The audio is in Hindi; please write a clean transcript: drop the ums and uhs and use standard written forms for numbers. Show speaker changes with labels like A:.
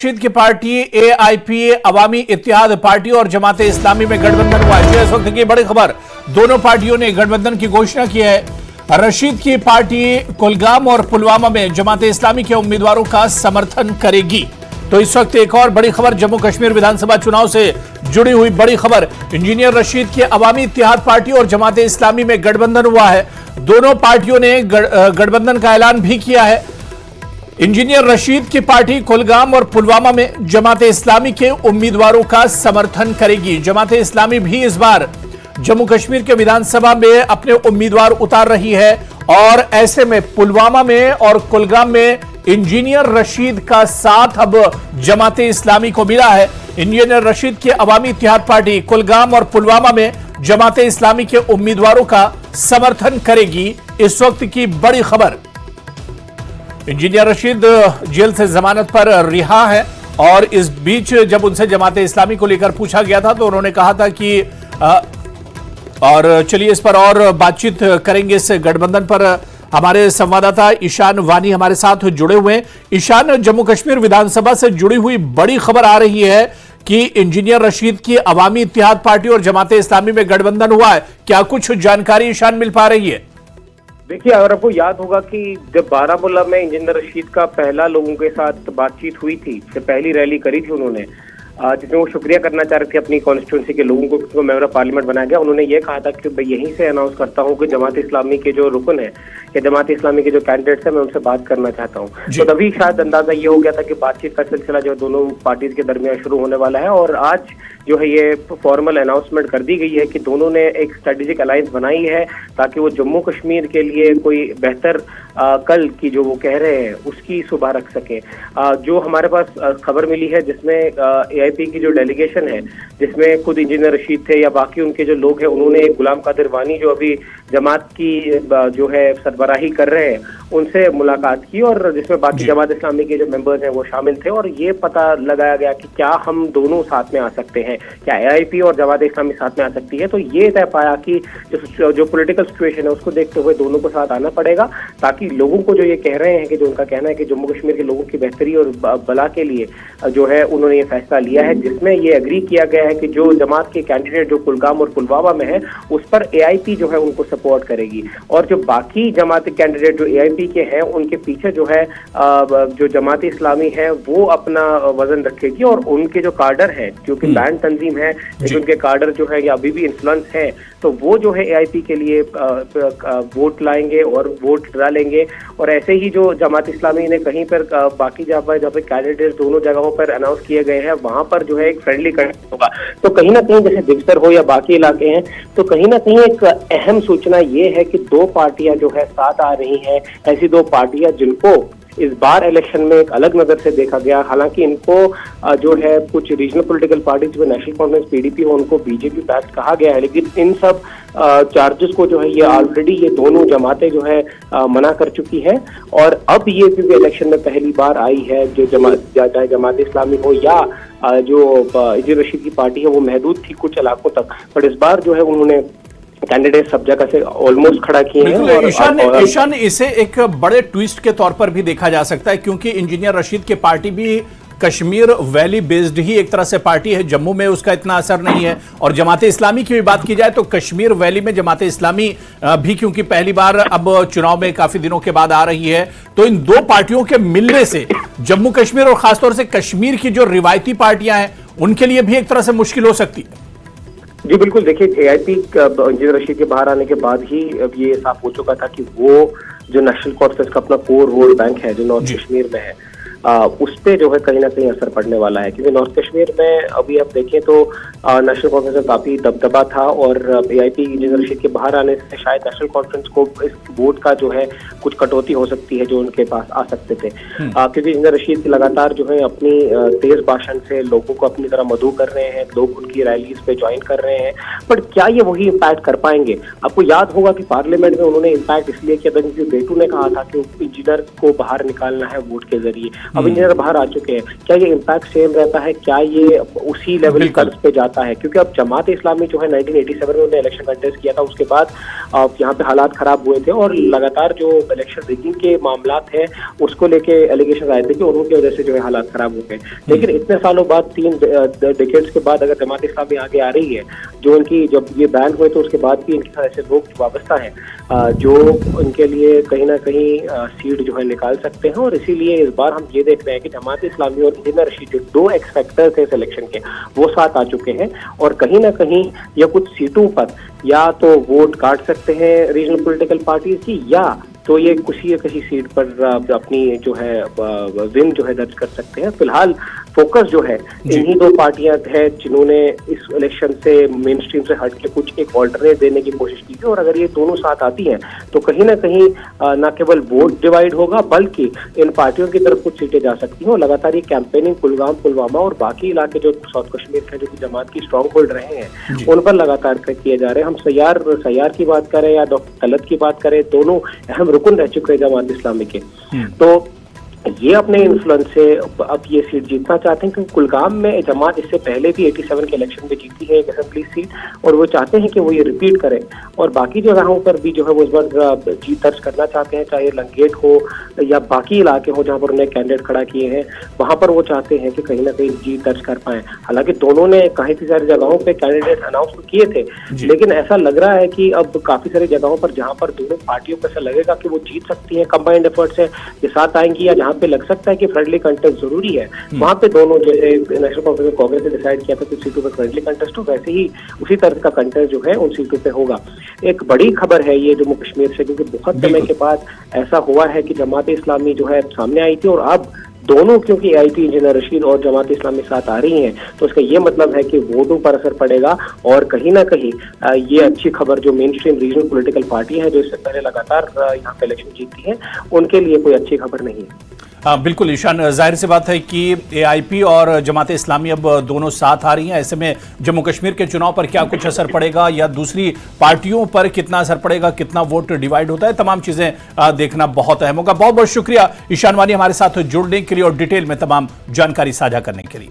A: रशीद की पार्टी एआईपी अवामी इत्तेहाद पार्टी और जमात इस्लामी में गठबंधन हुआ है। इस वक्त की बड़ी खबर, दोनों पार्टियों ने गठबंधन की घोषणा की है। रशीद की पार्टी कुलगाम और पुलवामा में जमात इस्लामी के उम्मीदवारों का समर्थन करेगी। तो इस वक्त एक और बड़ी खबर, जम्मू कश्मीर विधानसभा चुनाव से जुड़ी हुई बड़ी खबर। इंजीनियर रशीद की अवामी इत्तेहाद पार्टी और जमात इस्लामी में गठबंधन हुआ है। दोनों पार्टियों ने गठबंधन का ऐलान भी किया है। इंजीनियर रशीद की पार्टी कुलगाम और पुलवामा में जमात इस्लामी के उम्मीदवारों का समर्थन करेगी। जमात इस्लामी भी इस बार जम्मू कश्मीर के विधानसभा में अपने उम्मीदवार उतार रही है और ऐसे में पुलवामा में और कुलगाम में इंजीनियर रशीद का साथ अब जमात इस्लामी को मिला है। इंजीनियर रशीद की अवामी इत्तेहाद पार्टी कुलगाम और पुलवामा में जमात इस्लामी के उम्मीदवारों का समर्थन करेगी। इस वक्त की बड़ी खबर, इंजीनियर रशीद जेल से जमानत पर रिहा है और इस बीच जब उनसे जमात इस्लामी को लेकर पूछा गया था तो उन्होंने कहा था कि और चलिए इस पर और बातचीत करेंगे। इस गठबंधन पर हमारे संवाददाता ईशान वानी हमारे साथ जुड़े हुए हैं। ईशान, जम्मू कश्मीर विधानसभा से जुड़ी हुई बड़ी खबर आ रही है कि इंजीनियर रशीद की अवामी इत्तेहाद पार्टी और जमात इस्लामी में गठबंधन हुआ है। क्या कुछ जानकारी ईशान मिल पा रही है?
B: देखिए, अगर आपको याद होगा कि जब बारामूला में इंजीनियर रशीद का पहला लोगों के साथ बातचीत हुई थी, जब पहली रैली करी थी उन्होंने, जिसमें वो शुक्रिया करना चाह रहे थे अपनी कॉन्स्टिट्यूंसी के लोगों को मेंबर ऑफ पार्लियामेंट बनाया गया। उन्होंने ये कहा था कि मैं यहीं से अनाउंस करता हूं कि जमात इस्लामी के जो रुकन है या जमात इस्लामी के जो कैंडिडेट्स हैं, मैं उनसे बात करना चाहता हूं। तो तभी शायद अंदाजा ये हो गया था कि बातचीत का सिलसिला जो दोनों पार्टीज के दरमियान शुरू होने वाला है और आज जो है ये फॉर्मल अनाउंसमेंट कर दी गई है कि दोनों ने एक स्ट्रेटेजिक अलायंस बनाई है ताकि वो जम्मू कश्मीर के लिए कोई बेहतर कल की जो वो कह रहे हैं उसकी सुबह रख सके। जो हमारे पास खबर मिली है जिसमें एआईपी की जो डेलीगेशन है, जिसमें खुद इंजीनियर रशीद थे या बाकी उनके जो लोग हैं, उन्होंने गुलाम कादिर वानी जो अभी जमात की जो है सरबराही कर रहे हैं उनसे मुलाकात की और जिसमें बाकी जमात इस्लामी के जो मेंबर्स हैं वो शामिल थे और ये पता लगाया गया कि क्या हम दोनों साथ में आ सकते हैं, क्या एआईपी और जमात इस्लामी साथ में आ सकती है। तो ये तय पाया कि जो पॉलिटिकल सिचुएशन है उसको देखते हुए दोनों को साथ आना पड़ेगा ताकि लोगों को जो ये कह रहे हैं कि जो उनका कहना है कि जम्मू कश्मीर के लोगों की बेहतरी और भला के लिए जो है उन्होंने ये फैसला लिया है, जिसमें ये एग्री किया गया है कि जो जमात के कैंडिडेट जो कुलगाम और पुलवामा में है उस पर एआईपी जो है उनको सपोर्ट करेगी और जो बाकी जमाती कैंडिडेट जो एआईपी के हैं उनके पीछे जो है जो जमात इस्लामी है वो अपना वजन रखेगी और उनके जो कार्डर है जो कि बैंड तंजीम है, लेकिन उनके कार्डर जो है या अभी भी इन्फ्लुएंस है, तो वो जो है एआईपी के लिए वोट लाएंगे और वोट डालेंगे। और ऐसे ही जो जमात इस्लामी ने कहीं पर बाकी जहाँ पे कैंडिडेट दोनों जगहों पर अनाउंस किए गए हैं वहां पर जो है एक फ्रेंडली कंटेस्ट होगा। तो कहीं ना कहीं जैसे दिगसर हो या बाकी इलाके हैं, तो कहीं ना कहीं एक अहम सूचना ये है कि दो पार्टियां जो है साथ आ रही हैं, ऐसी दो पार्टियां जिनको इस बार इलेक्शन में एक अलग नजर से देखा गया। हालांकि इनको जो है कुछ रीजनल पॉलिटिकल पार्टीज में नेशनल कॉन्फ्रेंस पीडीपी हो उनको बीजेपी बैक्ड कहा गया है, लेकिन इन सब चार्जेस को जो है ये ऑलरेडी ये दोनों जमातें जो है मना कर चुकी है और अब ये क्योंकि इलेक्शन में पहली बार आई है, जो चाहे जमात इस्लामी हो या जो इंजीनियर रशीद की पार्टी है वो महदूद थी कुछ इलाकों तक, पर इस बार जो है उन्होंने कैंडिडेट सब जगह से ऑलमोस्ट खड़ा किए हैं।
A: ईशान, इसे एक बड़े ट्विस्ट के तौर पर भी देखा जा सकता है क्योंकि इंजीनियर रशीद की पार्टी भी कश्मीर वैली बेस्ड ही एक तरह से पार्टी है, जम्मू में उसका इतना असर नहीं है। और जमात इस्लामी की भी बात की जाए तो कश्मीर वैली में जमात इस्लामी भी क्योंकि पहली बार अब चुनाव में काफी दिनों के बाद आ रही है, तो इन दो पार्टियों के मिलने से जम्मू कश्मीर और खासतौर से कश्मीर की जो रिवायती पार्टियां हैं उनके लिए भी एक तरह से मुश्किल हो सकती है।
B: जी बिल्कुल, देखिए एआईपी इंजीनियर रशीद के बाहर आने के बाद ही अब ये साफ हो चुका था कि वो जो नेशनल कॉन्फ्रेंस का अपना कोर वोट बैंक है जो नॉर्थ कश्मीर में है उस पे जो है कहीं ना कहीं असर पड़ने वाला है क्योंकि नॉर्थ कश्मीर में अभी आप देखें तो नेशनल कॉन्फ्रेंस में काफी दबदबा था और एआईपी इंजीनियर रशीद के बाहर आने से शायद नेशनल कॉन्फ्रेंस को इस वोट का जो है कुछ कटौती हो सकती है जो उनके पास आ सकते थे क्योंकि इंजीनियर रशीद लगातार जो है अपनी तेज भाषण से लोगों को अपनी तरह मधु कर रहे हैं, लोग उनकी रैलीज पे ज्वाइन कर रहे हैं, बट क्या ये वही इम्पैक्ट कर पाएंगे? आपको याद होगा कि पार्लियामेंट में उन्होंने इम्पैक्ट इसलिए किया था क्योंकि बेटू ने कहा था कि इंजीनियर को बाहर निकालना है वोट के जरिए, अब इंजीनियर बाहर आ चुके हैं, क्या ये इम्पैक्ट सेम रहता है, क्या ये उसी लेवल कर्ज पे जाता है? क्योंकि अब जमात इस्लामी जो है 1987 में उन्होंने इलेक्शन कंटेस्ट किया था, उसके बाद यहाँ पे हालात खराब हुए थे और लगातार जो इलेक्शन रिगिंग के मामलात हैं उसको लेके एलिगेशन आए थे कि उन्होंने वजह से जो है हालात खराब हो गए। लेकिन इतने सालों बाद, 3 डिकेड्स के बाद अगर जमात इस्लामी आगे आ रही है, जो इनकी जब ये बैन हुए तो उसके बाद भी इनके साथ ऐसे लोग वाबस्ता है जो इनके लिए कहीं ना कहीं सीट जो है निकाल सकते हैं। और इसीलिए इस बार हम ये देख रहे हैं कि जमात इस्लामी और इंजीनियर रशीद जो 2 एक्स फैक्टर थे इलेक्शन के, वो साथ आ चुके हैं और कहीं ना कहीं या कुछ सीटों पर या तो वोट काट सकते हैं रीजनल पॉलिटिकल पार्टीज की, या तो ये किसी सीट पर अपनी जो है विन जो है दर्ज कर सकते हैं। फिलहाल फोकस जो है इन्हीं 2 पार्टियां हैं जिन्होंने इस इलेक्शन से मेन स्ट्रीम से हट के कुछ एक ऑल्टरनेट देने की कोशिश की थी, और अगर ये दोनों साथ आती हैं तो कहीं ना कहीं न केवल वोट डिवाइड होगा बल्कि इन पार्टियों की तरफ कुछ सीटें जा सकती हैं। और लगातार ये कैंपेनिंग कुलगाम, पुलवामा और बाकी इलाके जो साउथ कश्मीर के जो कि जमात की स्ट्रॉन्ग होल्ड रहे हैं उन पर लगातार किए जा रहे हैं। हम सैयार की बात करें या डॉक्टर तलत की बात करें, दोनों अहम रुकन रह चुके हैं जमात इस्लामी के। तो ये अपने इन्फ्लुएंस से अब ये सीट जीतना चाहते हैं, क्योंकि कुलगाम में जमात इससे पहले भी 87 के इलेक्शन में जीती है एक असेंबली सीट, और वो चाहते हैं कि वो ये रिपीट करें। और बाकी जगहों पर भी जो है वो इस बार जीत दर्ज करना चाहते हैं, चाहे लंगेट हो या बाकी इलाके हो जहाँ पर उन्हें कैंडिडेट खड़ा किए हैं, वहां पर वो चाहते हैं कि कहीं ना कहीं जीत दर्ज कर पाए। हालांकि दोनों ने काफी सारी जगहों पर कैंडिडेट अनाउंस किए थे, लेकिन ऐसा लग रहा है कि अब काफी सारी जगहों पर जहाँ पर दोनों पार्टियों को ऐसा लगेगा कि वो जीत सकती है, कंबाइंड एफर्ट से ये साथ आएंगी, या जहाँ पे लग सकता है कि फ्रेंडली कंटेस्ट जरूरी है, वहां पे दोनों जैसे नेशनल कांग्रेस ने डिसाइड किया था कुछ सीटों पे फ्रेंडली कंटेस्ट हो, वैसे ही उसी तरह का कंटेस्ट जो है उन सीटों पे होगा। एक बड़ी खबर है ये जम्मू कश्मीर से, क्योंकि बहुत समय के बाद ऐसा हुआ है कि जमात इस्लामी जो है सामने आई थी, और अब दोनों क्योंकि AIP इंजीनियर रशीद और जमात इस्लामी साथ आ रही हैं, तो इसका ये मतलब है कि वोटों पर असर पड़ेगा। और कहीं ना कहीं ये अच्छी खबर जो main stream regional political party है जो इससे पहले लगातार यहाँ पे इलेक्शन जीतती है, उनके लिए कोई अच्छी खबर नहीं है।
A: बिल्कुल ईशान, जाहिर सी बात है कि AIP और जमात इस्लामी अब दोनों साथ आ रही हैं। ऐसे में जम्मू कश्मीर के चुनाव पर क्या कुछ असर पड़ेगा या दूसरी पार्टियों पर कितना असर पड़ेगा, कितना वोट डिवाइड होता है, तमाम चीजें देखना बहुत अहम होगा। बहुत बहुत शुक्रिया ईशान वानी हमारे साथ जुड़ने के लिए और डिटेल में तमाम जानकारी साझा करने के लिए।